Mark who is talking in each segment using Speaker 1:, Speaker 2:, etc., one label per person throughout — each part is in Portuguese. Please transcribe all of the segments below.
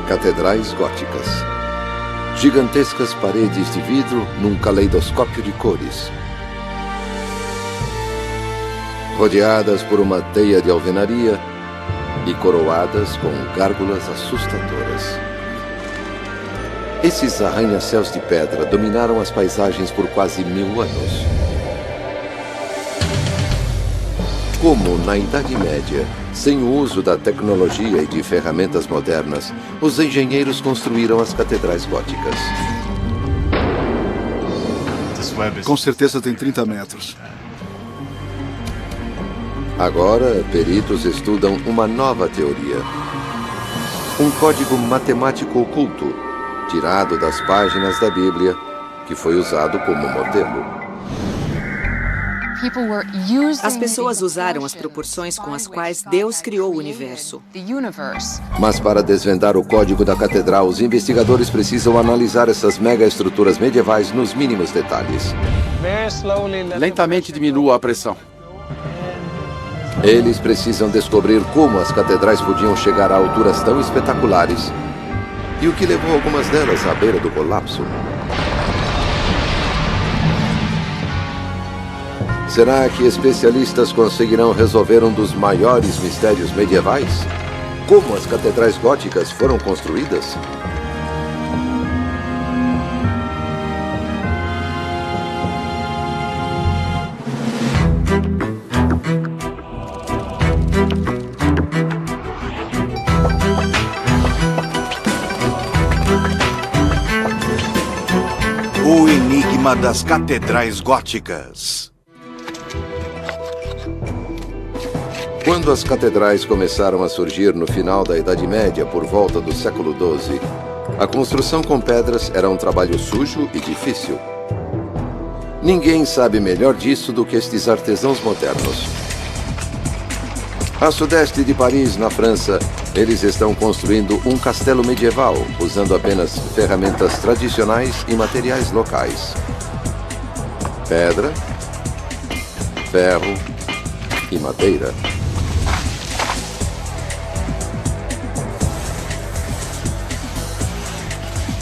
Speaker 1: Catedrais góticas. Gigantescas paredes de vidro num caleidoscópio de cores. Rodeadas por uma teia de alvenaria e coroadas com gárgulas assustadoras. Esses arranha-céus de pedra dominaram as paisagens por quase 1000 anos. Como na Idade Média, sem o uso da tecnologia e de ferramentas modernas, os engenheiros construíram as catedrais góticas.
Speaker 2: Com certeza tem 30 metros.
Speaker 1: Agora, peritos estudam uma nova teoria. Um código matemático oculto, tirado das páginas da Bíblia, que foi usado como modelo.
Speaker 3: As pessoas usaram as proporções com as quais Deus criou o universo.
Speaker 1: Mas para desvendar o código da catedral, os investigadores precisam analisar essas megaestruturas medievais nos mínimos detalhes.
Speaker 4: Lentamente diminua a pressão.
Speaker 1: Eles precisam descobrir como as catedrais podiam chegar a alturas tão espetaculares e o que levou algumas delas à beira do colapso. Será que especialistas conseguirão resolver um dos maiores mistérios medievais? Como as catedrais góticas foram construídas?
Speaker 5: O enigma das catedrais góticas.
Speaker 1: Quando as catedrais começaram a surgir no final da Idade Média, por volta do século XII, a construção com pedras era um trabalho sujo e difícil. Ninguém sabe melhor disso do que estes artesãos modernos. A sudeste de Paris, na França, eles estão construindo um castelo medieval, usando apenas ferramentas tradicionais e materiais locais. Pedra, ferro e madeira.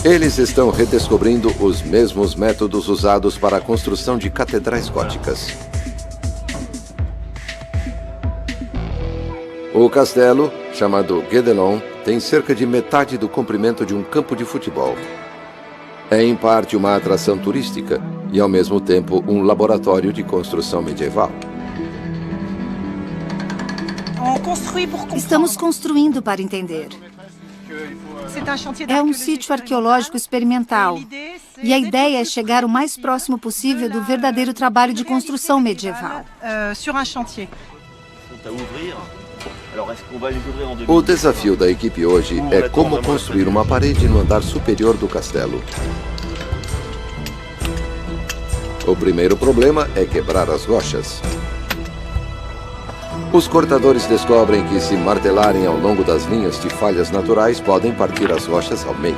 Speaker 1: Eles estão redescobrindo os mesmos métodos usados para a construção de catedrais góticas. O castelo, chamado Guédelon, tem cerca de metade do comprimento de um campo de futebol. É em parte uma atração turística e, ao mesmo tempo, um laboratório de construção medieval.
Speaker 6: Estamos construindo para entender. É um sítio arqueológico experimental. E a ideia é chegar o mais próximo possível do verdadeiro trabalho de construção medieval.
Speaker 1: O desafio da equipe hoje é como construir uma parede no andar superior do castelo. O primeiro problema é quebrar as rochas. Os cortadores descobrem que, se martelarem ao longo das linhas de falhas naturais, podem partir as rochas ao meio.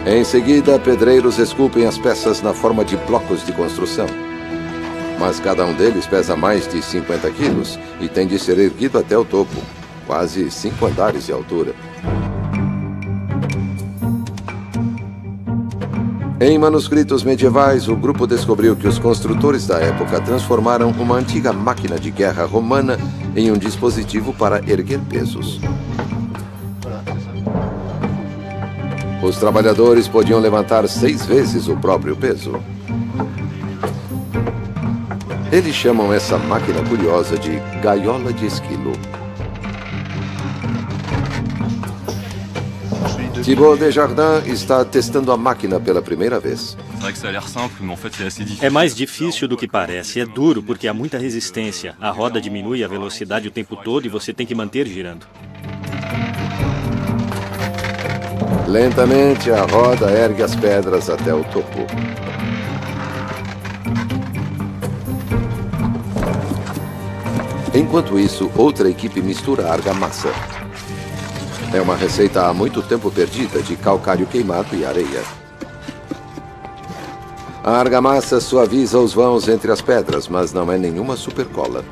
Speaker 1: Em seguida, pedreiros esculpem as peças na forma de blocos de construção. Mas cada um deles pesa mais de 50 quilos e tem de ser erguido até o topo, quase 5 andares de altura. Em manuscritos medievais, o grupo descobriu que os construtores da época transformaram uma antiga máquina de guerra romana em um dispositivo para erguer pesos. Os trabalhadores podiam levantar 6 vezes o próprio peso. Eles chamam essa máquina curiosa de gaiola de esquilo. Thibaut Desjardins está testando a máquina pela primeira vez.
Speaker 7: É mais difícil do que parece. É duro porque há muita resistência. A roda diminui a velocidade o tempo todo e você tem que manter girando.
Speaker 1: Lentamente, a roda ergue as pedras até o topo. Enquanto isso, outra equipe mistura argamassa. É uma receita há muito tempo perdida de calcário queimado e areia. A argamassa suaviza os vãos entre as pedras, mas não é nenhuma supercola.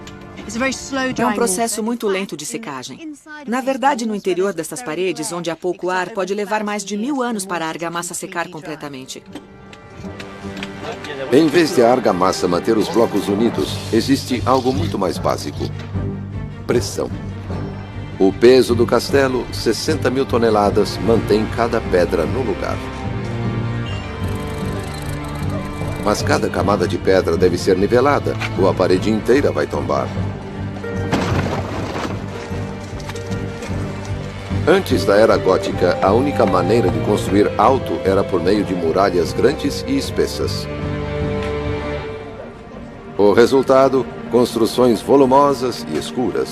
Speaker 3: É um processo muito lento de secagem. Na verdade, no interior dessas paredes, onde há pouco ar, pode levar mais de 1000 anos para a argamassa secar completamente.
Speaker 1: Em vez de a argamassa manter os blocos unidos, existe algo muito mais básico: pressão. O peso do castelo, 60.000 toneladas, mantém cada pedra no lugar. Mas cada camada de pedra deve ser nivelada, ou a parede inteira vai tombar. Antes da Era Gótica, a única maneira de construir alto era por meio de muralhas grandes e espessas. O resultado, construções volumosas e escuras.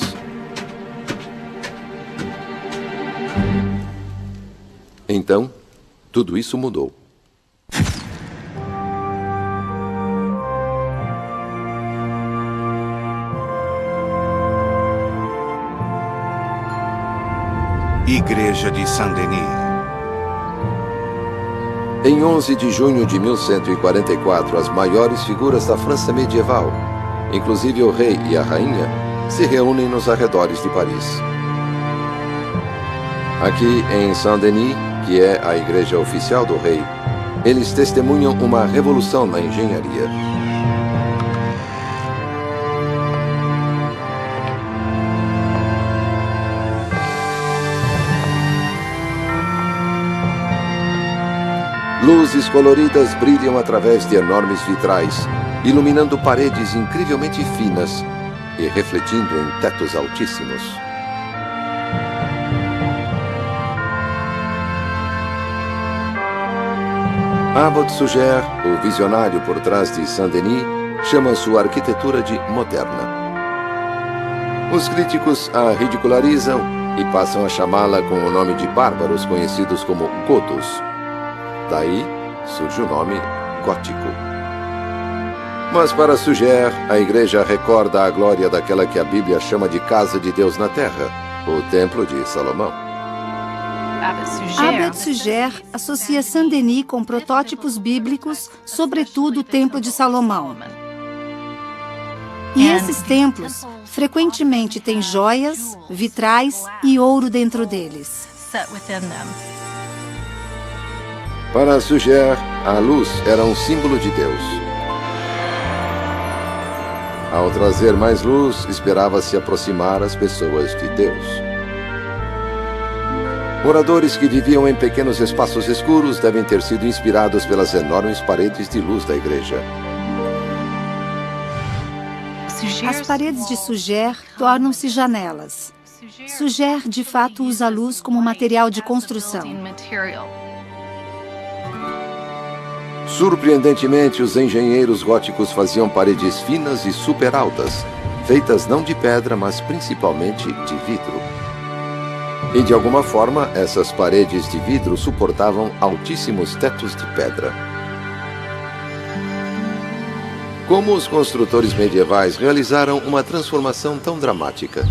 Speaker 1: Então, tudo isso mudou.
Speaker 5: Igreja de Saint-Denis.
Speaker 1: Em 11 de junho de 1144, as maiores figuras da França medieval, inclusive o rei e a rainha, se reúnem nos arredores de Paris. Aqui em Saint-Denis, que é a igreja oficial do rei, eles testemunham uma revolução na engenharia. Luzes coloridas brilham através de enormes vitrais, iluminando paredes incrivelmente finas e refletindo em tetos altíssimos. Abbot Suger, o visionário por trás de Saint-Denis, chama sua arquitetura de moderna. Os críticos a ridicularizam e passam a chamá-la com o nome de bárbaros conhecidos como gotos. Daí surge o nome gótico. Mas para Suger, a igreja recorda a glória daquela que a Bíblia chama de casa de Deus na terra, o Templo de Salomão.
Speaker 6: Abbot Suger associa Saint-Denis com protótipos bíblicos, sobretudo o Templo de Salomão. E esses templos frequentemente têm joias, vitrais e ouro dentro deles.
Speaker 1: Para Suger, a luz era um símbolo de Deus. Ao trazer mais luz, esperava-se aproximar as pessoas de Deus. Moradores que viviam em pequenos espaços escuros devem ter sido inspirados pelas enormes paredes de luz da igreja.
Speaker 6: As paredes de Suger tornam-se janelas. Suger, de fato, usa a luz como material de construção.
Speaker 1: Surpreendentemente, os engenheiros góticos faziam paredes finas e super altas, feitas não de pedra, mas principalmente de vidro. E de alguma forma, essas paredes de vidro suportavam altíssimos tetos de pedra. Como os construtores medievais realizaram uma transformação tão dramática?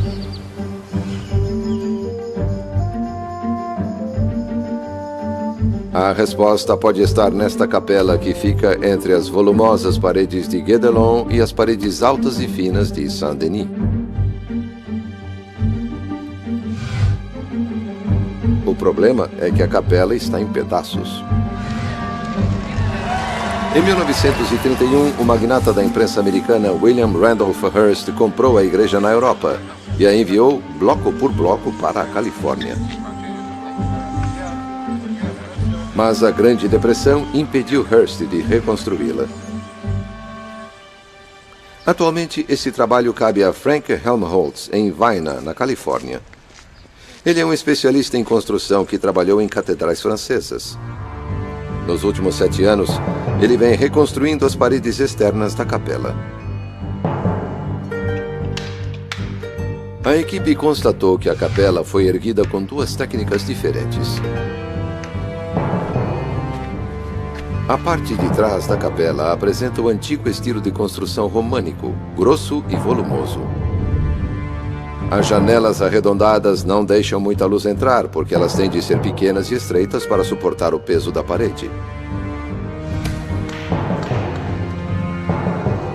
Speaker 1: A resposta pode estar nesta capela que fica entre as volumosas paredes de Guédelon e as paredes altas e finas de Saint-Denis. O problema é que a capela está em pedaços. Em 1931, o magnata da imprensa americana William Randolph Hearst comprou a igreja na Europa e a enviou bloco por bloco para a Califórnia. Mas a Grande Depressão impediu Hearst de reconstruí-la. Atualmente, esse trabalho cabe a Frank Helmholtz, em Vienna, na Califórnia. Ele é um especialista em construção que trabalhou em catedrais francesas. Nos últimos 7 anos, ele vem reconstruindo as paredes externas da capela. A equipe constatou que a capela foi erguida com 2 técnicas diferentes. A parte de trás da capela apresenta o antigo estilo de construção românico, grosso e volumoso. As janelas arredondadas não deixam muita luz entrar, porque elas têm de ser pequenas e estreitas para suportar o peso da parede.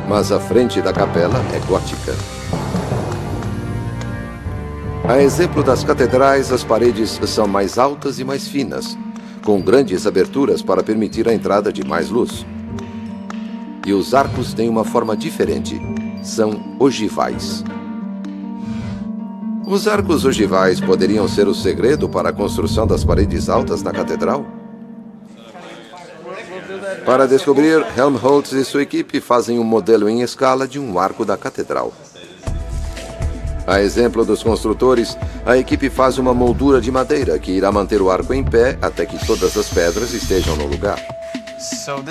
Speaker 1: Mas a frente da capela é gótica. A exemplo das catedrais, as paredes são mais altas e mais finas, com grandes aberturas para permitir a entrada de mais luz. E os arcos têm uma forma diferente. São ogivais. Os arcos ogivais poderiam ser o segredo para a construção das paredes altas na catedral? Para descobrir, Helmholtz e sua equipe fazem um modelo em escala de um arco da catedral. A exemplo dos construtores, a equipe faz uma moldura de madeira que irá manter o arco em pé até que todas as pedras estejam no lugar.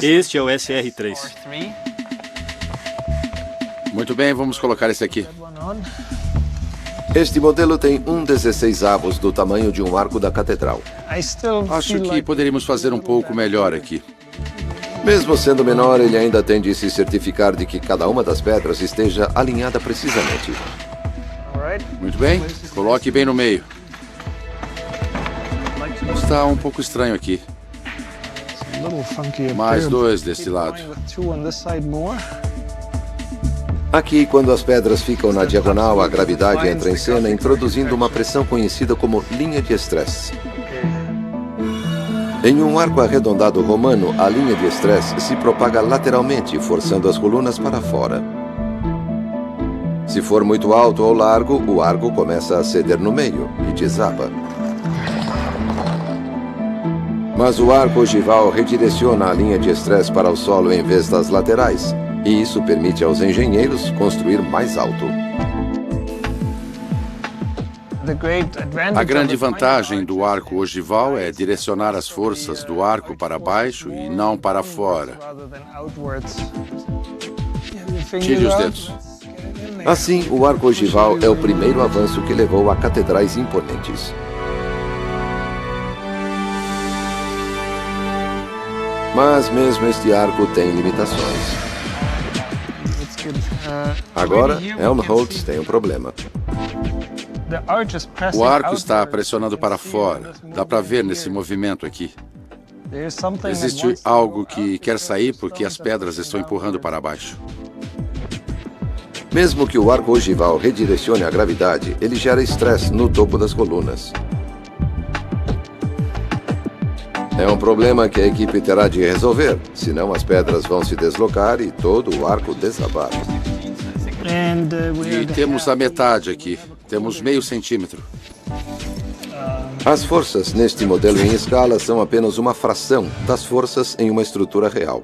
Speaker 7: Este é o SR3.
Speaker 4: Muito bem, vamos colocar esse aqui.
Speaker 1: Este modelo tem 1/16 do tamanho de um arco da catedral.
Speaker 4: Acho que poderíamos fazer um pouco melhor aqui.
Speaker 1: Mesmo sendo menor, ele ainda tem de se certificar de que cada uma das pedras esteja alinhada precisamente.
Speaker 4: Muito bem, coloque bem no meio. Está um pouco estranho aqui. Mais 2 deste lado.
Speaker 1: Aqui, quando as pedras ficam na diagonal, a gravidade entra em cena, introduzindo uma pressão conhecida como linha de estresse. Em um arco arredondado romano, a linha de estresse se propaga lateralmente, forçando as colunas para fora. Se for muito alto ou largo, o arco começa a ceder no meio e desaba. Mas o arco ogival redireciona a linha de estresse para o solo em vez das laterais, e isso permite aos engenheiros construir mais alto.
Speaker 4: A grande vantagem do arco ogival é direcionar as forças do arco para baixo e não para fora. Tire os dedos.
Speaker 1: Assim, o arco ogival é o primeiro avanço que levou a catedrais imponentes. Mas mesmo este arco tem limitações. Agora, Helmholtz tem um problema.
Speaker 4: O arco está pressionando para fora. Dá para ver nesse movimento aqui. Existe algo que quer sair porque as pedras estão empurrando para baixo.
Speaker 1: Mesmo que o arco ogival redirecione a gravidade, ele gera estresse no topo das colunas. É um problema que a equipe terá de resolver, senão as pedras vão se deslocar e todo o arco desabar.
Speaker 4: E temos a metade aqui. Temos meio centímetro.
Speaker 1: As forças neste modelo em escala são apenas uma fração das forças em uma estrutura real.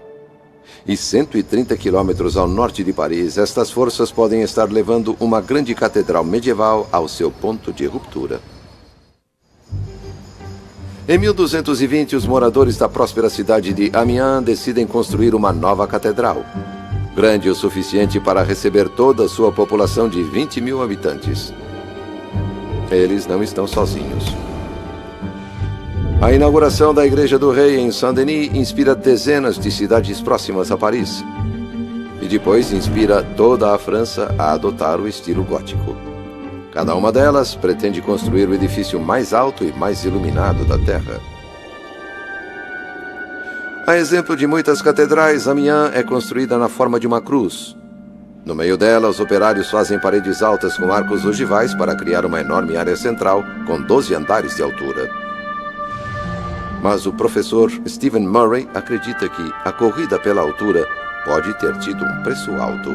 Speaker 1: E 130 quilômetros ao norte de Paris, estas forças podem estar levando uma grande catedral medieval ao seu ponto de ruptura. Em 1220, os moradores da próspera cidade de Amiens decidem construir uma nova catedral, grande o suficiente para receber toda a sua população de 20.000 habitantes. Eles não estão sozinhos. A inauguração da Igreja do Rei em Saint-Denis inspira dezenas de cidades próximas a Paris. E depois inspira toda a França a adotar o estilo gótico. Cada uma delas pretende construir o edifício mais alto e mais iluminado da Terra. A exemplo de muitas catedrais, Amiens é construída na forma de uma cruz. No meio dela, os operários fazem paredes altas com arcos ogivais para criar uma enorme área central com 12 andares de altura. Mas o professor Stephen Murray acredita que a corrida pela altura pode ter tido um preço alto.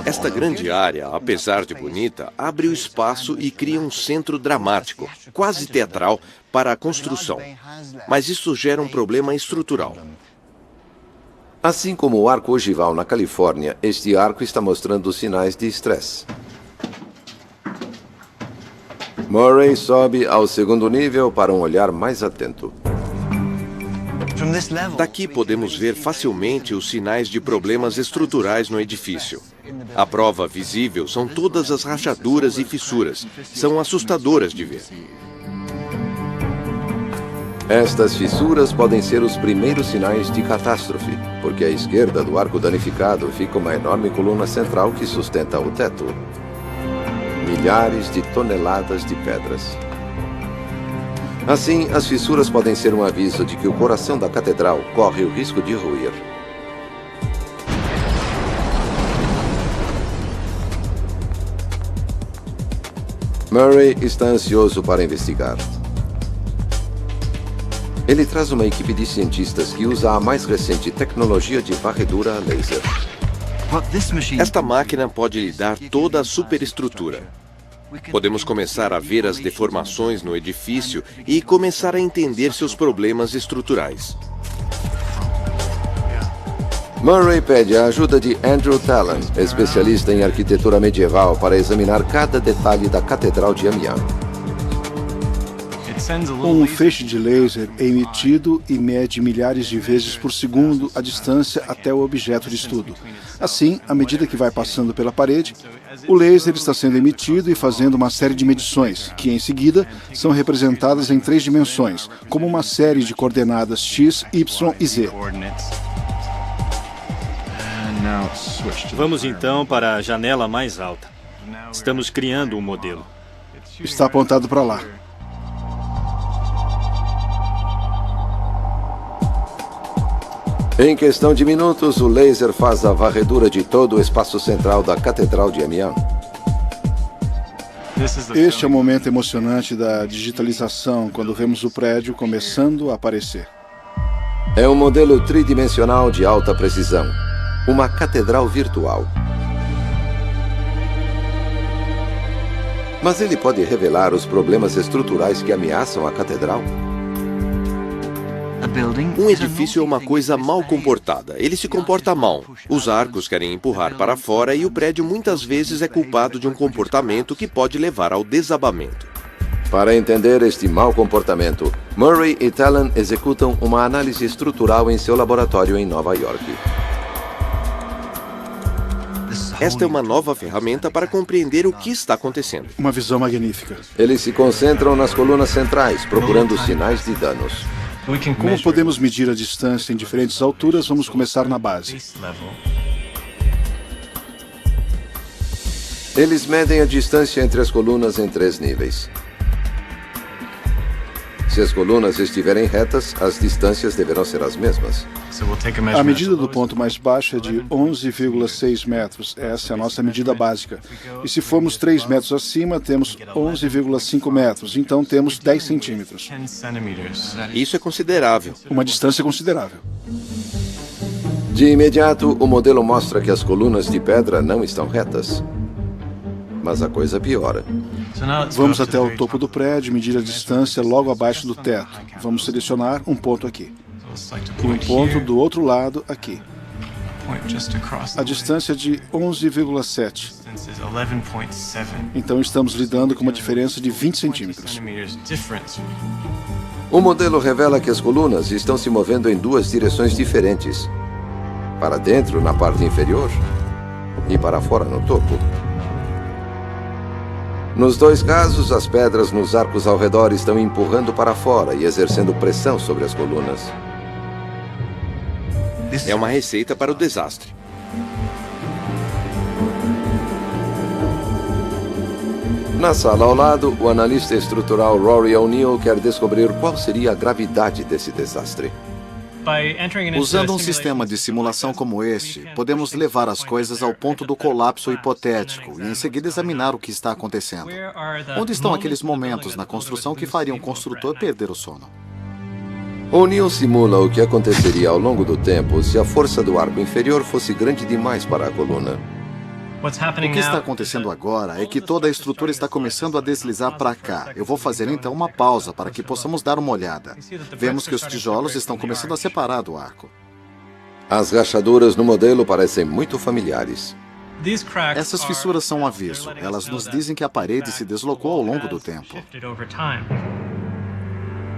Speaker 8: Esta grande área, apesar de bonita, abre o espaço e cria um centro dramático, quase teatral, para a construção. Mas isso gera um problema estrutural.
Speaker 1: Assim como o arco ogival na Califórnia, este arco está mostrando sinais de estresse. Murray sobe ao segundo nível para um olhar mais atento.
Speaker 8: Daqui podemos ver facilmente os sinais de problemas estruturais no edifício. A prova visível são todas as rachaduras e fissuras. São assustadoras de ver.
Speaker 1: Estas fissuras podem ser os primeiros sinais de catástrofe, porque à esquerda do arco danificado fica uma enorme coluna central que sustenta o teto. Milhares de toneladas de pedras. Assim, as fissuras podem ser um aviso de que o coração da catedral corre o risco de ruir. Murray está ansioso para investigar. Ele traz uma equipe de cientistas que usa a mais recente tecnologia de varredura a laser.
Speaker 8: Esta máquina pode lhe dar toda a superestrutura. Podemos começar a ver as deformações no edifício e começar a entender seus problemas estruturais.
Speaker 1: Murray pede a ajuda de Andrew Tallon, especialista em arquitetura medieval, para examinar cada detalhe da Catedral de Amiens.
Speaker 2: Um feixe de laser é emitido e mede milhares de vezes por segundo a distância até o objeto de estudo. Assim, à medida que vai passando pela parede, o laser está sendo emitido e fazendo uma série de medições, que em seguida são representadas em 3 dimensões, como uma série de coordenadas x, y e z.
Speaker 7: Vamos então para a janela mais alta. Estamos criando um modelo.
Speaker 2: Está apontado para lá.
Speaker 1: Em questão de minutos, o laser faz a varredura de todo o espaço central da Catedral de Amiens.
Speaker 2: Este é o momento emocionante da digitalização, quando vemos o prédio começando a aparecer.
Speaker 1: É um modelo tridimensional de alta precisão. Uma catedral virtual. Mas ele pode revelar os problemas estruturais que ameaçam a catedral?
Speaker 8: Um edifício é uma coisa mal comportada. Ele se comporta mal. Os arcos querem empurrar para fora e o prédio muitas vezes é culpado de um comportamento que pode levar ao desabamento.
Speaker 1: Para entender este mau comportamento, Murray e Tallon executam uma análise estrutural em seu laboratório em Nova York.
Speaker 8: Esta é uma nova ferramenta para compreender o que está acontecendo.
Speaker 2: Uma visão magnífica.
Speaker 1: Eles se concentram nas colunas centrais, procurando sinais de danos.
Speaker 2: Como podemos medir a distância em diferentes alturas, vamos começar na base.
Speaker 1: Eles medem a distância entre as colunas em 3 níveis. Se as colunas estiverem retas, as distâncias deverão ser as mesmas.
Speaker 2: A medida do ponto mais baixo é de 11,6 metros. Essa é a nossa medida básica. E se formos 3 metros acima, temos 11,5 metros. Então temos 10 centímetros.
Speaker 8: Isso é considerável.
Speaker 2: Uma distância considerável.
Speaker 1: De imediato, o modelo mostra que as colunas de pedra não estão retas. Mas a coisa piora.
Speaker 2: Vamos até o topo do prédio e medir a distância logo abaixo do teto. Vamos selecionar um ponto aqui. E um ponto do outro lado aqui. A distância é de 11,7. Então estamos lidando com uma diferença de 20 centímetros.
Speaker 1: O modelo revela que as colunas estão se movendo em 2 direções diferentes. Para dentro, na parte inferior, e para fora, no topo. Nos 2 casos, as pedras nos arcos ao redor estão empurrando para fora e exercendo pressão sobre as colunas.
Speaker 8: É uma receita para o desastre.
Speaker 1: Na sala ao lado, o analista estrutural Rory O'Neill quer descobrir qual seria a gravidade desse desastre.
Speaker 9: Usando um sistema de simulação como este, podemos levar as coisas ao ponto do colapso hipotético e em seguida examinar o que está acontecendo. Onde estão aqueles momentos na construção que fariam o construtor perder o sono?
Speaker 1: O'Neill simula o que aconteceria ao longo do tempo se a força do arco inferior fosse grande demais para a coluna.
Speaker 9: O que está acontecendo agora é que toda a estrutura está começando a deslizar para cá. Eu vou fazer então uma pausa para que possamos dar uma olhada. Vemos que os tijolos estão começando a separar do arco.
Speaker 1: As rachaduras no modelo parecem muito familiares.
Speaker 9: Essas fissuras são um aviso. Elas nos dizem que a parede se deslocou ao longo do tempo.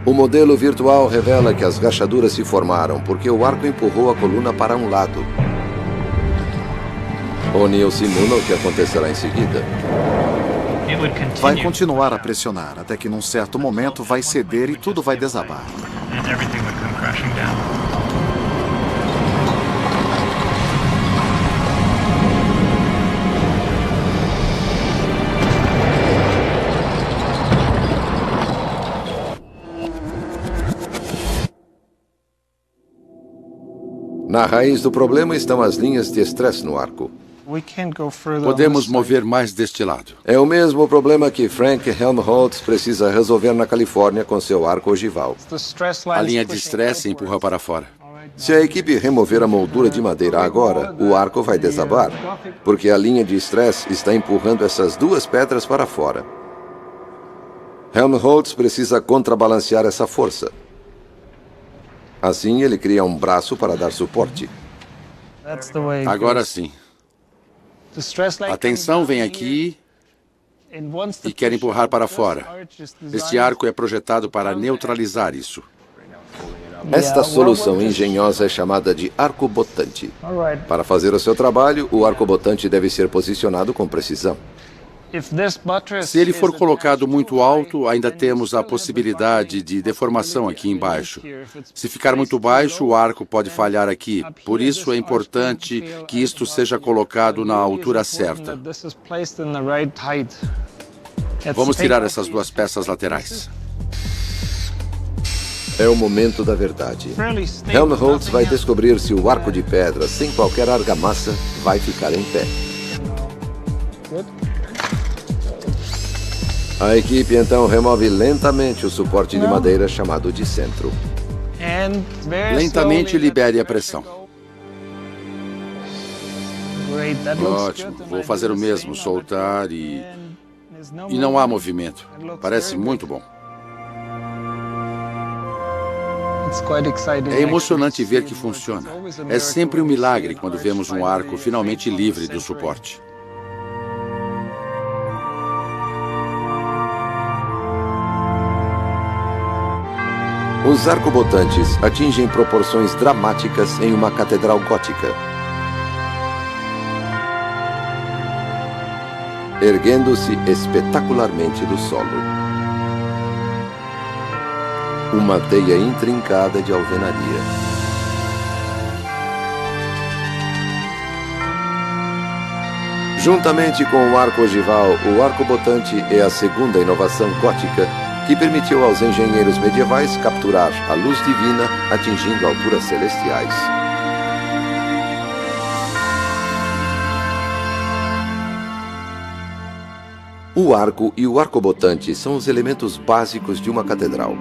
Speaker 1: O modelo virtual revela que as rachaduras se formaram porque o arco empurrou a coluna para um lado. O'Neill simula o que acontecerá em seguida.
Speaker 9: Vai continuar a pressionar, até que num certo momento vai ceder e tudo vai desabar.
Speaker 1: Na raiz do problema estão as linhas de estresse no arco.
Speaker 4: Podemos mover mais deste lado.
Speaker 1: É o mesmo problema que Frank Helmholtz precisa resolver na Califórnia com seu arco ogival.
Speaker 4: A linha de estresse empurra para fora.
Speaker 1: Se a equipe remover a moldura de madeira agora, o arco vai desabar, porque a linha de estresse está empurrando essas duas pedras para fora. Helmholtz precisa contrabalancear essa força. Assim, ele cria um braço para dar suporte.
Speaker 4: Agora sim. A tensão vem aqui e quer empurrar para fora. Este arco é projetado para neutralizar isso.
Speaker 1: Esta solução engenhosa é chamada de arco-botante. Para fazer o seu trabalho, o arco-botante deve ser posicionado com precisão.
Speaker 4: Se ele for colocado muito alto, ainda temos a possibilidade de deformação aqui embaixo. Se ficar muito baixo, o arco pode falhar aqui. Por isso é importante que isto seja colocado na altura certa. Vamos tirar essas duas peças laterais.
Speaker 1: É o momento da verdade. Helmholtz vai descobrir se o arco de pedra, sem qualquer argamassa, vai ficar em pé. A equipe então remove lentamente o suporte de madeira chamado de centro.
Speaker 4: Lentamente libere a pressão. Ótimo. Vou fazer o mesmo, soltar e não há movimento. Parece muito bom. É emocionante ver que funciona. É sempre um milagre quando vemos um arco finalmente livre do suporte.
Speaker 1: Os arcobotantes atingem proporções dramáticas em uma catedral gótica, erguendo-se espetacularmente do solo. Uma teia intrincada de alvenaria. Juntamente com o arco ogival, o arco-botante é a segunda inovação gótica que permitiu aos engenheiros medievais capturar a luz divina atingindo alturas celestiais. O arco e o arco-botante são os elementos básicos de uma catedral.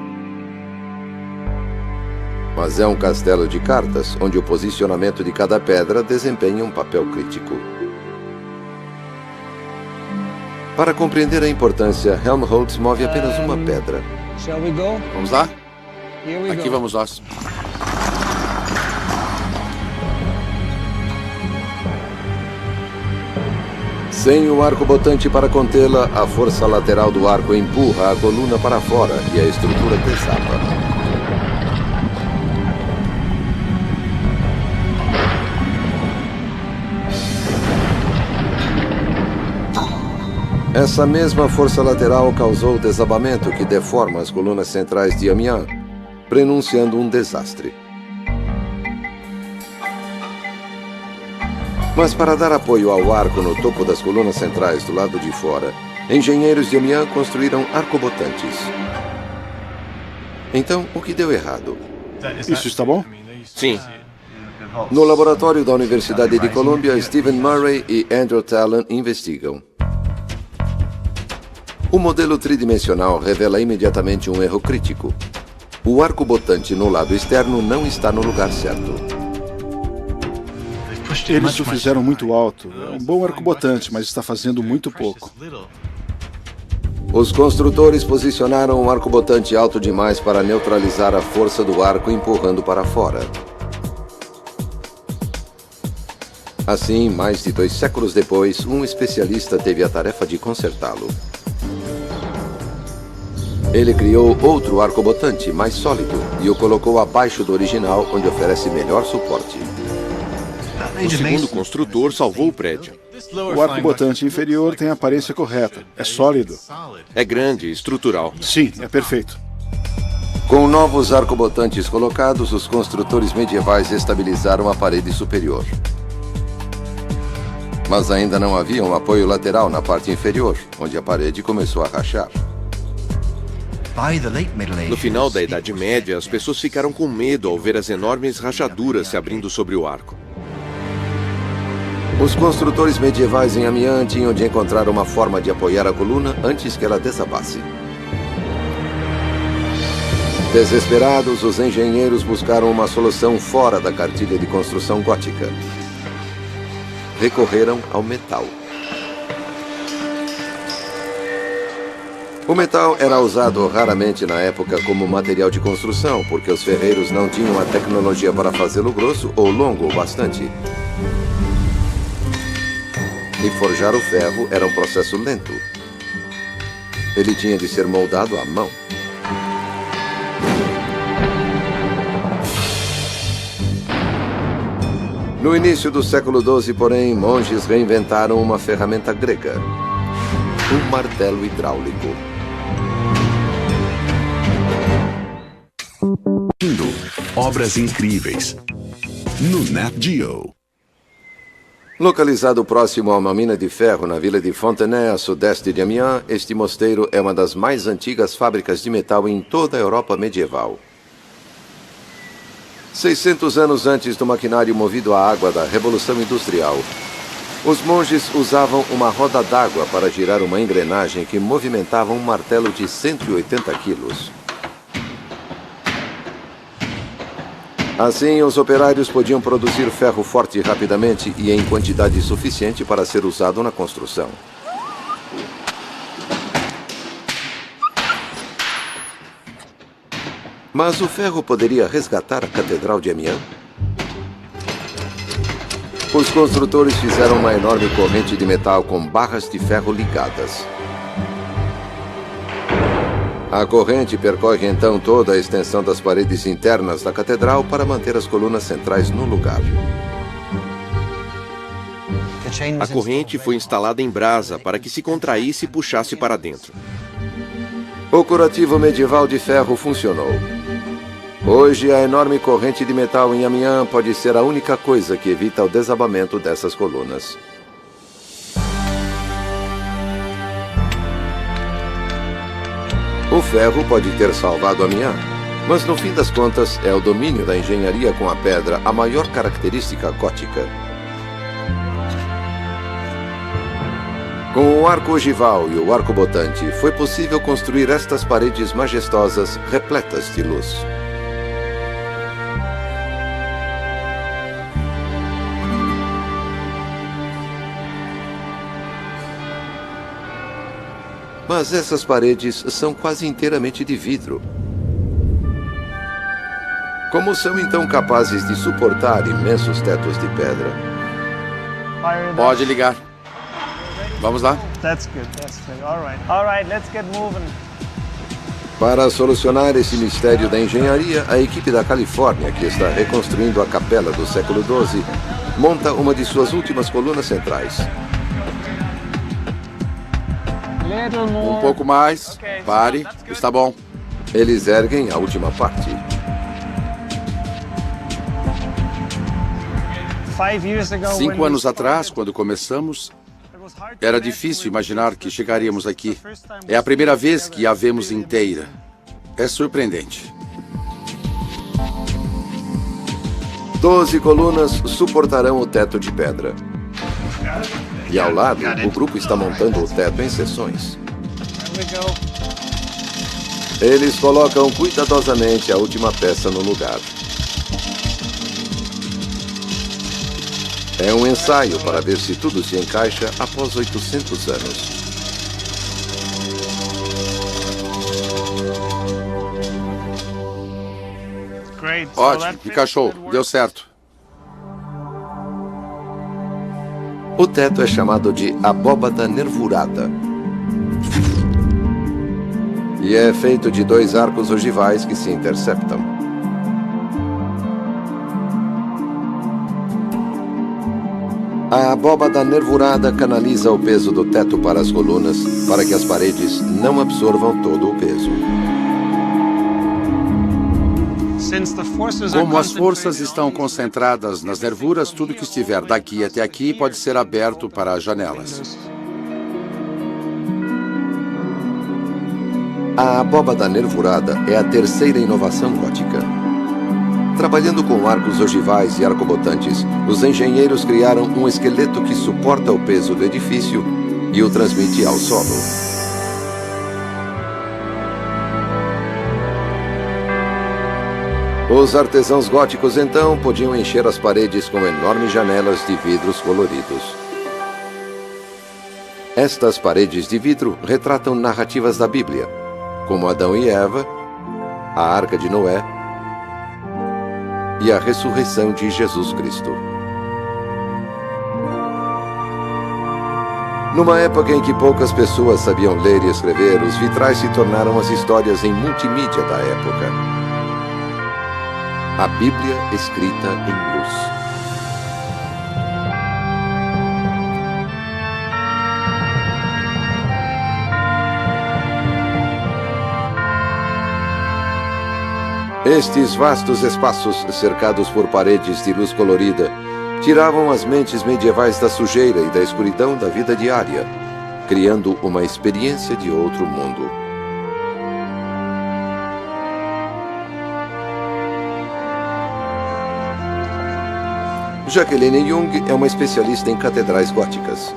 Speaker 1: Mas é um castelo de cartas, onde o posicionamento de cada pedra desempenha um papel crítico. Para compreender a importância, Helmholtz move apenas uma pedra.
Speaker 4: Vamos lá? Aqui vamos nós.
Speaker 1: Sem o arco-botante para contê-la, a força lateral do arco empurra a coluna para fora e a estrutura desaba. Essa mesma força lateral causou o desabamento que deforma as colunas centrais de Amiens, prenunciando um desastre. Mas para dar apoio ao arco no topo das colunas centrais do lado de fora, engenheiros de Amiens construíram arcobotantes. Então, o que deu errado?
Speaker 2: Isso está bom?
Speaker 8: Sim.
Speaker 1: No laboratório da Universidade de Colômbia, Stephen Murray e Andrew Tallon investigam. O modelo tridimensional revela imediatamente um erro crítico. O arco-botante no lado externo não está no lugar certo.
Speaker 2: Eles o fizeram muito alto. É um bom arco-botante, mas está fazendo muito pouco.
Speaker 1: Os construtores posicionaram o arco-botante alto demais para neutralizar a força do arco empurrando para fora. Assim, mais de 2 séculos depois, um especialista teve a tarefa de consertá-lo. Ele criou outro arco-botante mais sólido e o colocou abaixo do original, onde oferece melhor suporte.
Speaker 8: O segundo construtor salvou o prédio.
Speaker 2: O arco-botante inferior tem a aparência correta. É sólido.
Speaker 8: É grande, estrutural.
Speaker 2: Sim, é perfeito.
Speaker 1: Com novos arcobotantes colocados, os construtores medievais estabilizaram a parede superior. Mas ainda não havia um apoio lateral na parte inferior, onde a parede começou a rachar.
Speaker 8: No final da Idade Média, as pessoas ficaram com medo ao ver as enormes rachaduras se abrindo sobre o arco.
Speaker 1: Os construtores medievais em Amiens tinham de encontrar uma forma de apoiar a coluna antes que ela desabasse. Desesperados, os engenheiros buscaram uma solução fora da cartilha de construção gótica. Recorreram ao metal. O metal era usado raramente na época como material de construção, porque os ferreiros não tinham a tecnologia para fazê-lo grosso ou longo o bastante. E forjar o ferro era um processo lento. Ele tinha de ser moldado à mão. No início do século XII, porém, monges reinventaram uma ferramenta grega. Um martelo hidráulico.
Speaker 10: Obras incríveis. No Nat Geo.
Speaker 1: Localizado próximo a uma mina de ferro na vila de Fontenay, a sudeste de Amiens, este mosteiro é uma das mais antigas fábricas de metal em toda a Europa medieval. 600 anos antes do maquinário movido a água da Revolução Industrial, os monges usavam uma roda d'água para girar uma engrenagem que movimentava um martelo de 180 quilos. Assim, os operários podiam produzir ferro forte rapidamente e em quantidade suficiente para ser usado na construção. Mas o ferro poderia resgatar a Catedral de Amiens? Os construtores fizeram uma enorme corrente de metal com barras de ferro ligadas. A corrente percorre então toda a extensão das paredes internas da catedral para manter as colunas centrais no lugar.
Speaker 8: A corrente foi instalada em brasa para que se contraísse e puxasse para dentro.
Speaker 1: O curativo medieval de ferro funcionou. Hoje, a enorme corrente de metal em Amiens pode ser a única coisa que evita o desabamento dessas colunas. O ferro pode ter salvado Amiens, mas no fim das contas é o domínio da engenharia com a pedra a maior característica gótica. Com o arco ogival e o arco botante, foi possível construir estas paredes majestosas repletas de luz. Mas essas paredes são quase inteiramente de vidro. Como são então capazes de suportar imensos tetos de pedra?
Speaker 4: Pode ligar. Vamos lá.
Speaker 1: Para solucionar esse mistério da engenharia, a equipe da Califórnia, que está reconstruindo a capela do século XII, monta uma de suas últimas colunas centrais.
Speaker 4: Um pouco mais. Pare. Está bom.
Speaker 1: Eles erguem a última parte.
Speaker 4: 5 anos atrás, quando começamos, era difícil imaginar que chegaríamos aqui. É a primeira vez que a vemos inteira. É surpreendente.
Speaker 1: 12 colunas suportarão o teto de pedra. E ao lado, o grupo está montando o teto em seções. Eles colocam cuidadosamente a última peça no lugar. É um ensaio para ver se tudo se encaixa após 800 anos.
Speaker 4: Ótimo, encaixou. Deu certo.
Speaker 1: O teto é chamado de abóbada nervurada. E é feito de 2 arcos ogivais que se interceptam. A abóbada nervurada canaliza o peso do teto para as colunas, para que as paredes não absorvam todo o peso.
Speaker 4: Como as forças estão concentradas nas nervuras, tudo que estiver daqui até aqui pode ser aberto para as janelas.
Speaker 1: A abóbada nervurada é a terceira inovação gótica. Trabalhando com arcos ogivais e arcobotantes, os engenheiros criaram um esqueleto que suporta o peso do edifício e o transmite ao solo. Os artesãos góticos, então, podiam encher as paredes com enormes janelas de vidros coloridos. Estas paredes de vidro retratam narrativas da Bíblia, como Adão e Eva, a Arca de Noé e a ressurreição de Jesus Cristo. Numa época em que poucas pessoas sabiam ler e escrever, os vitrais se tornaram as histórias em multimídia da época. A Bíblia escrita em luz. Estes vastos espaços, cercados por paredes de luz colorida, tiravam as mentes medievais da sujeira e da escuridão da vida diária, criando uma experiência de outro mundo. Jacqueline Jung é uma especialista em catedrais góticas.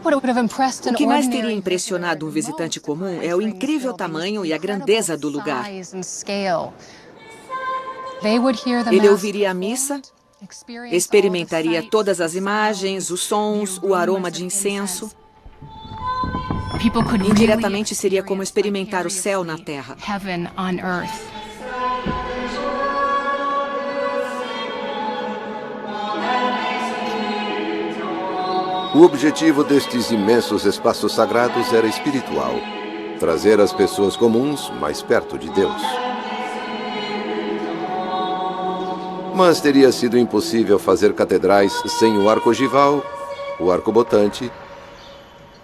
Speaker 3: O que mais teria impressionado um visitante comum é o incrível tamanho e a grandeza do lugar. Ele ouviria a missa, experimentaria todas as imagens, os sons, o aroma de incenso. Indiretamente seria como experimentar o céu na terra.
Speaker 1: O objetivo destes imensos espaços sagrados era espiritual, trazer as pessoas comuns mais perto de Deus. Mas teria sido impossível fazer catedrais sem o arco ogival, o arcobotante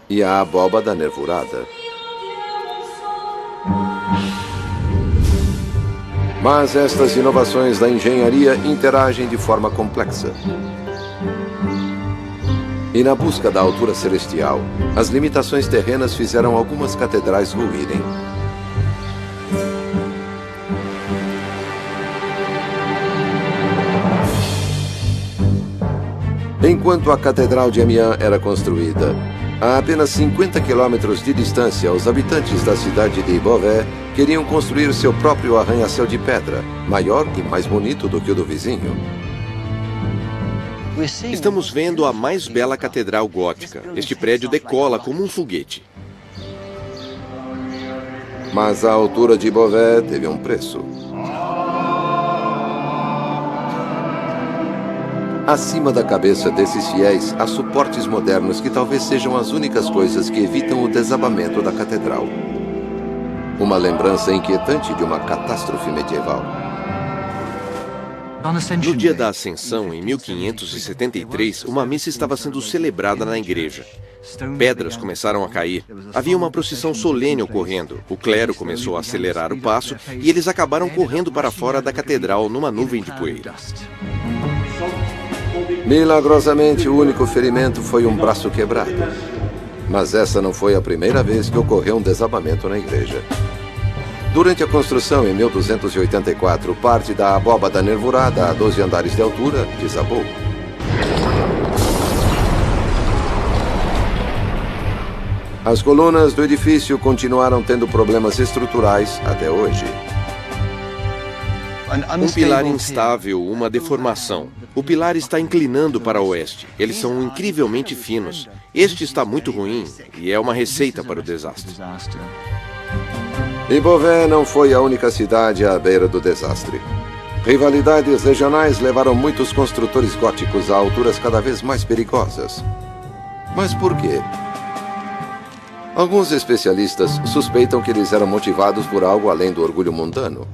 Speaker 1: e a abóbada nervurada. Mas estas inovações da engenharia interagem de forma complexa. E na busca da altura celestial, as limitações terrenas fizeram algumas catedrais ruírem. Enquanto a Catedral de Amiens era construída, a apenas 50 quilômetros de distância, os habitantes da cidade de Beauvais queriam construir seu próprio arranha-céu de pedra, maior e mais bonito do que o do vizinho.
Speaker 8: Estamos vendo a mais bela catedral gótica. Este prédio decola como um foguete.
Speaker 1: Mas a altura de Beauvais teve um preço. Acima da cabeça desses fiéis, há suportes modernos que talvez sejam as únicas coisas que evitam o desabamento da catedral. Uma lembrança inquietante de uma catástrofe medieval.
Speaker 8: No dia da Ascensão, em 1573, uma missa estava sendo celebrada na igreja. Pedras começaram a cair. Havia uma procissão solene ocorrendo. O clero começou a acelerar o passo e eles acabaram correndo para fora da catedral numa nuvem de poeira.
Speaker 1: Milagrosamente, o único ferimento foi um braço quebrado. Mas essa não foi a primeira vez que ocorreu um desabamento na igreja. Durante a construção, em 1284, parte da abóbada nervurada a 12 andares de altura desabou. As colunas do edifício continuaram tendo problemas estruturais até hoje.
Speaker 8: Um pilar instável, uma deformação. O pilar está inclinando para o oeste. Eles são incrivelmente finos. Este está muito ruim e é uma receita para o desastre.
Speaker 1: E Beauvais não foi a única cidade à beira do desastre. Rivalidades regionais levaram muitos construtores góticos a alturas cada vez mais perigosas. Mas por quê? Alguns especialistas suspeitam que eles eram motivados por algo além do orgulho mundano.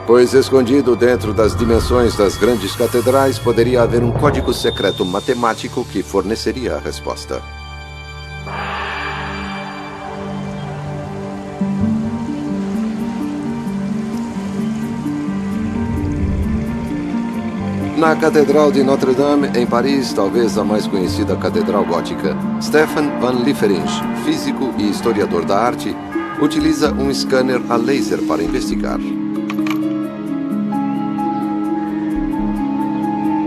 Speaker 1: Pois escondido dentro das dimensões das grandes catedrais poderia haver um código secreto matemático que forneceria a resposta. Na Catedral de Notre-Dame, em Paris, talvez a mais conhecida catedral gótica, Stefan van Lieferinck, físico e historiador da arte, utiliza um scanner a laser para investigar.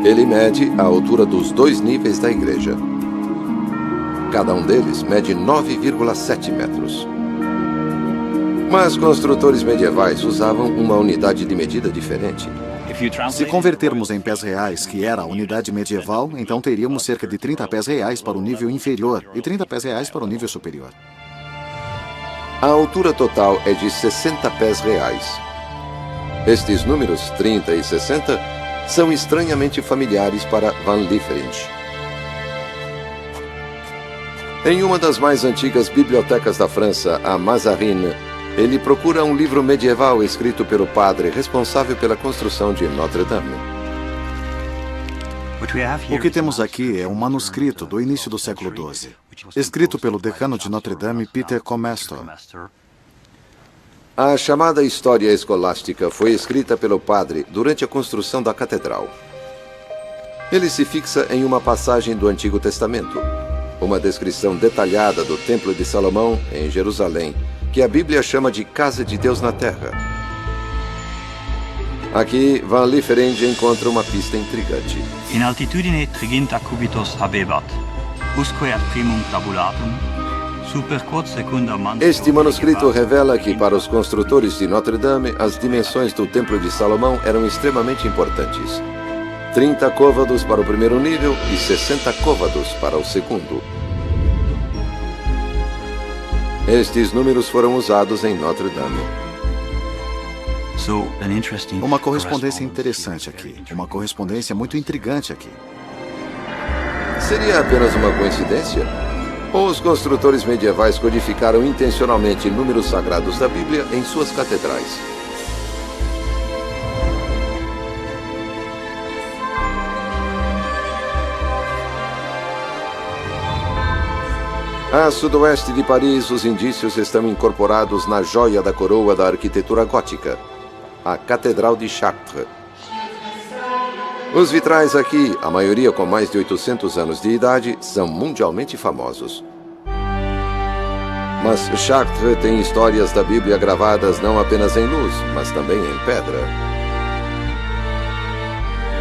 Speaker 1: Ele mede a altura dos 2 níveis da igreja. Cada um deles mede 9,7 metros. Mas construtores medievais usavam uma unidade de medida diferente.
Speaker 9: Se convertermos em pés reais, que era a unidade medieval, então teríamos cerca de 30 pés reais para o nível inferior e 30 pés reais para o nível superior.
Speaker 1: A altura total é de 60 pés reais. Estes números, 30 e 60, são estranhamente familiares para Van Lieferinge. Em uma das mais antigas bibliotecas da França, a Mazarine, ele procura um livro medieval escrito pelo padre responsável pela construção de Notre-Dame.
Speaker 9: O que temos aqui é um manuscrito do início do século XII, escrito pelo decano de Notre-Dame, Peter Comestor.
Speaker 1: A chamada História Escolástica foi escrita pelo padre durante a construção da catedral. Ele se fixa em uma passagem do Antigo Testamento, uma descrição detalhada do Templo de Salomão, em Jerusalém, que a Bíblia chama de Casa de Deus na Terra. Aqui, Van Lieferinge encontra uma pista intrigante.
Speaker 11: In altitudine triginta cubitus habebat, usque ad primum tabulatum, super quod secunda manto...
Speaker 1: Este manuscrito revela que, para os construtores de Notre-Dame, as dimensões do Templo de Salomão eram extremamente importantes. 30 côvados para o primeiro nível e 60 côvados para o segundo. Estes números foram usados em Notre-Dame.
Speaker 9: Uma correspondência interessante aqui. Uma correspondência muito intrigante aqui.
Speaker 1: Seria apenas uma coincidência? Ou os construtores medievais codificaram intencionalmente números sagrados da Bíblia em suas catedrais? A sudoeste de Paris, os indícios estão incorporados na joia da coroa da arquitetura gótica, a Catedral de Chartres. Os vitrais aqui, a maioria com mais de 800 anos de idade, são mundialmente famosos. Mas Chartres tem histórias da Bíblia gravadas não apenas em luz, mas também em pedra.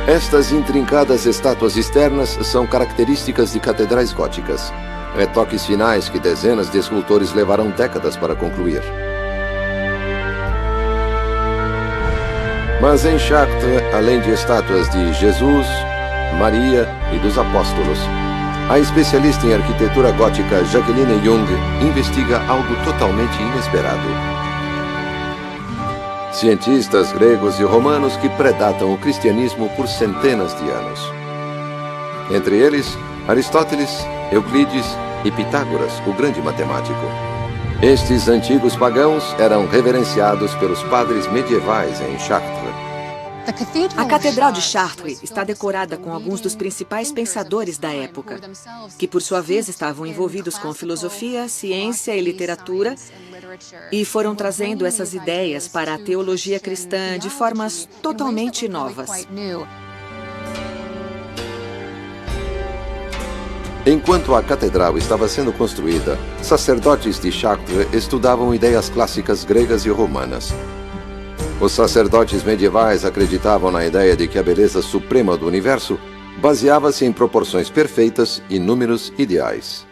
Speaker 1: Estas intrincadas estátuas externas são características de catedrais góticas. Retoques finais que dezenas de escultores levaram décadas para concluir. Mas em Chartres, além de estátuas de Jesus, Maria e dos apóstolos, a especialista em arquitetura gótica Jacqueline Jung investiga algo totalmente inesperado. Cientistas gregos e romanos que predatam o cristianismo por centenas de anos. Entre eles, Aristóteles, Euclides e Pitágoras, o grande matemático. Estes antigos pagãos eram reverenciados pelos padres medievais em Chartres.
Speaker 3: A Catedral de Chartres está decorada com alguns dos principais pensadores da época, que por sua vez estavam envolvidos com filosofia, ciência e literatura, e foram trazendo essas ideias para a teologia cristã de formas totalmente novas.
Speaker 1: Enquanto a catedral estava sendo construída, sacerdotes de Chartres estudavam ideias clássicas gregas e romanas. Os sacerdotes medievais acreditavam na ideia de que a beleza suprema do universo baseava-se em proporções perfeitas e números ideais.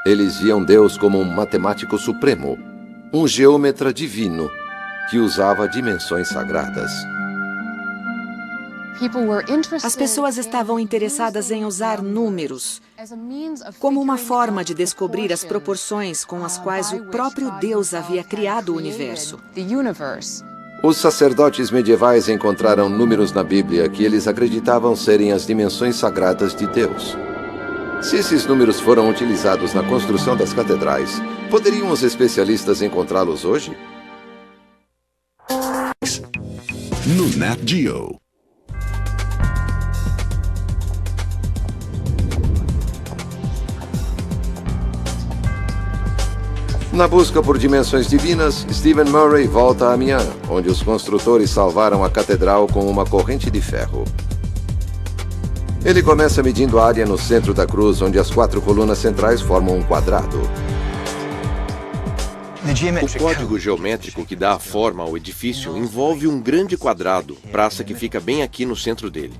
Speaker 1: Eles viam Deus como um matemático supremo, um geômetra divino que usava dimensões sagradas.
Speaker 3: As pessoas estavam interessadas em usar números como uma forma de descobrir as proporções com as quais o próprio Deus havia criado o universo.
Speaker 1: Os sacerdotes medievais encontraram números na Bíblia que eles acreditavam serem as dimensões sagradas de Deus. Se esses números foram utilizados na construção das catedrais, poderiam os especialistas encontrá-los hoje?
Speaker 10: No Nat Geo.
Speaker 1: Na busca por dimensões divinas, Stephen Murray volta a Amiens, onde os construtores salvaram a catedral com uma corrente de ferro. Ele começa medindo a área no centro da cruz, onde as 4 colunas centrais formam um quadrado.
Speaker 8: O código geométrico que dá a forma ao edifício envolve um grande quadrado, praça que fica bem aqui no centro dele.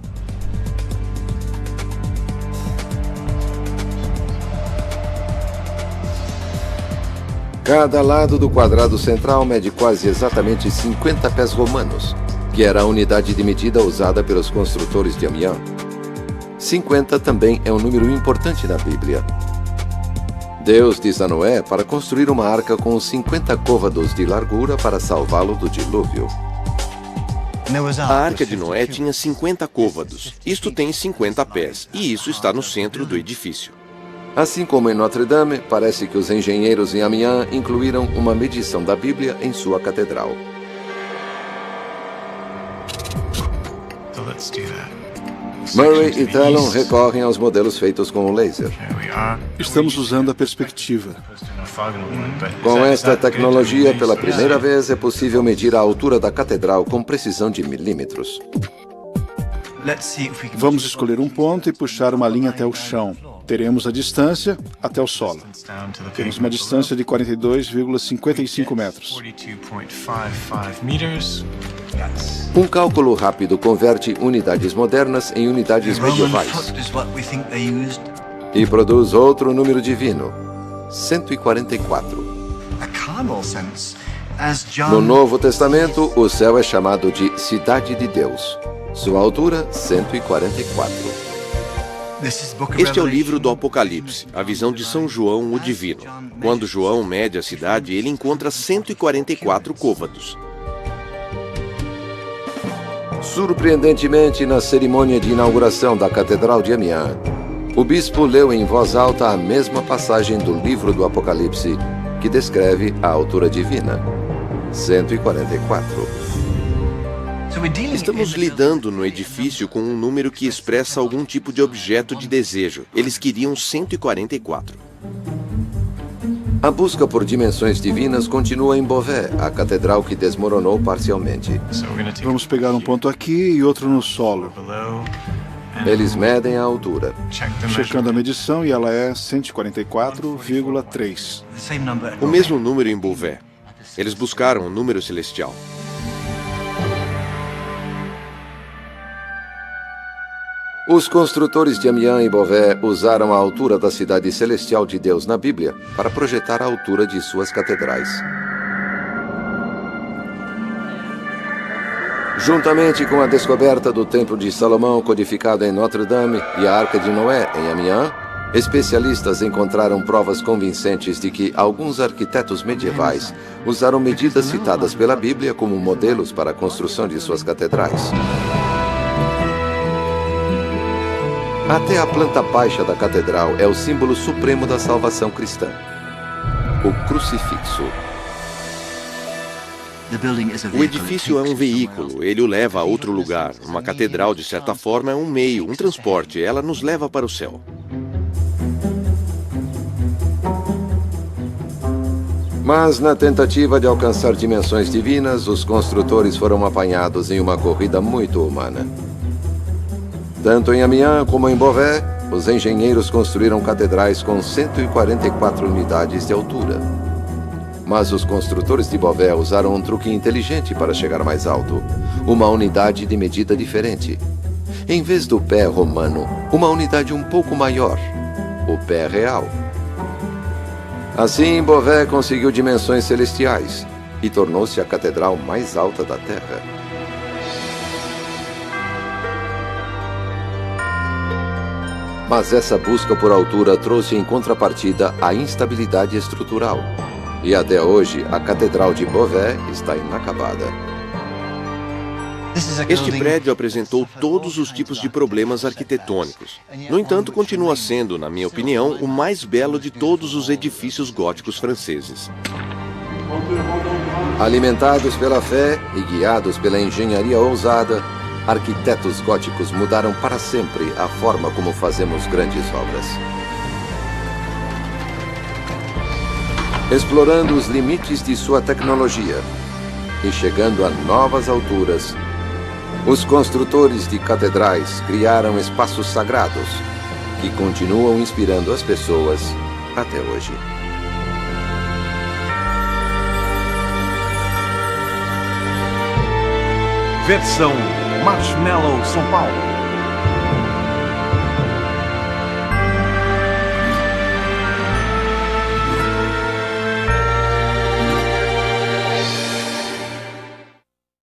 Speaker 1: Cada lado do quadrado central mede quase exatamente 50 pés romanos, que era a unidade de medida usada pelos construtores de Amiens. 50 também é um número importante na Bíblia. Deus diz a Noé para construir uma arca com 50 côvados de largura para salvá-lo do dilúvio.
Speaker 8: A arca de Noé tinha 50 côvados. Isto tem 50 pés, e isso está no centro do edifício.
Speaker 1: Assim como em Notre Dame, parece que os engenheiros em Amiens incluíram uma medição da Bíblia em sua catedral. Murray e Talon recorrem aos modelos feitos com o laser.
Speaker 2: Estamos usando a perspectiva.
Speaker 1: Com esta tecnologia, pela primeira vez, é possível medir a altura da catedral com precisão de milímetros.
Speaker 2: Vamos escolher um ponto e puxar uma linha até o chão. Teremos a distância até o solo. Temos uma distância de 42,55 metros.
Speaker 1: Um cálculo rápido converte unidades modernas em unidades medievais. E produz outro número divino, 144. No Novo Testamento, o céu é chamado de Cidade de Deus. Sua altura, 144.
Speaker 8: Este é o livro do Apocalipse, a visão de São João, o Divino. Quando João mede a cidade, ele encontra 144 côvados.
Speaker 1: Surpreendentemente, na cerimônia de inauguração da Catedral de Amiens, o bispo leu em voz alta a mesma passagem do livro do Apocalipse que descreve a altura divina, 144.
Speaker 8: Estamos lidando no edifício com um número que expressa algum tipo de objeto de desejo. Eles queriam 144.
Speaker 1: A busca por dimensões divinas continua em Beauvais, a catedral que desmoronou parcialmente.
Speaker 2: Vamos pegar um ponto aqui e outro no solo.
Speaker 1: Eles medem a altura.
Speaker 2: Checando a medição, e ela é 144,3.
Speaker 8: O mesmo número em Beauvais. Eles buscaram o número celestial.
Speaker 1: Os construtores de Amiens e Beauvais usaram a altura da cidade celestial de Deus na Bíblia para projetar a altura de suas catedrais. Juntamente com a descoberta do Templo de Salomão codificado em Notre Dame e a Arca de Noé em Amiens, especialistas encontraram provas convincentes de que alguns arquitetos medievais usaram medidas citadas pela Bíblia como modelos para a construção de suas catedrais. Até a planta baixa da catedral é o símbolo supremo da salvação cristã, o crucifixo.
Speaker 8: O edifício é um veículo, ele o leva a outro lugar. Uma catedral, de certa forma, é um meio, um transporte. Ela nos leva para o céu.
Speaker 1: Mas, na tentativa de alcançar dimensões divinas, os construtores foram apanhados em uma corrida muito humana. Tanto em Amiens como em Beauvais, os engenheiros construíram catedrais com 144 unidades de altura. Mas os construtores de Beauvais usaram um truque inteligente para chegar mais alto, uma unidade de medida diferente. Em vez do pé romano, uma unidade um pouco maior, o pé real. Assim, Beauvais conseguiu dimensões celestiais e tornou-se a catedral mais alta da Terra. Mas essa busca por altura trouxe em contrapartida a instabilidade estrutural. E até hoje, a Catedral de Beauvais está inacabada.
Speaker 8: Este prédio apresentou todos os tipos de problemas arquitetônicos. No entanto, continua sendo, na minha opinião, o mais belo de todos os edifícios góticos franceses.
Speaker 1: Alimentados pela fé e guiados pela engenharia ousada, arquitetos góticos mudaram para sempre a forma como fazemos grandes obras. Explorando os limites de sua tecnologia e chegando a novas alturas, os construtores de catedrais criaram espaços sagrados que continuam inspirando as pessoas até hoje.
Speaker 5: Versão Marshmallow São Paulo.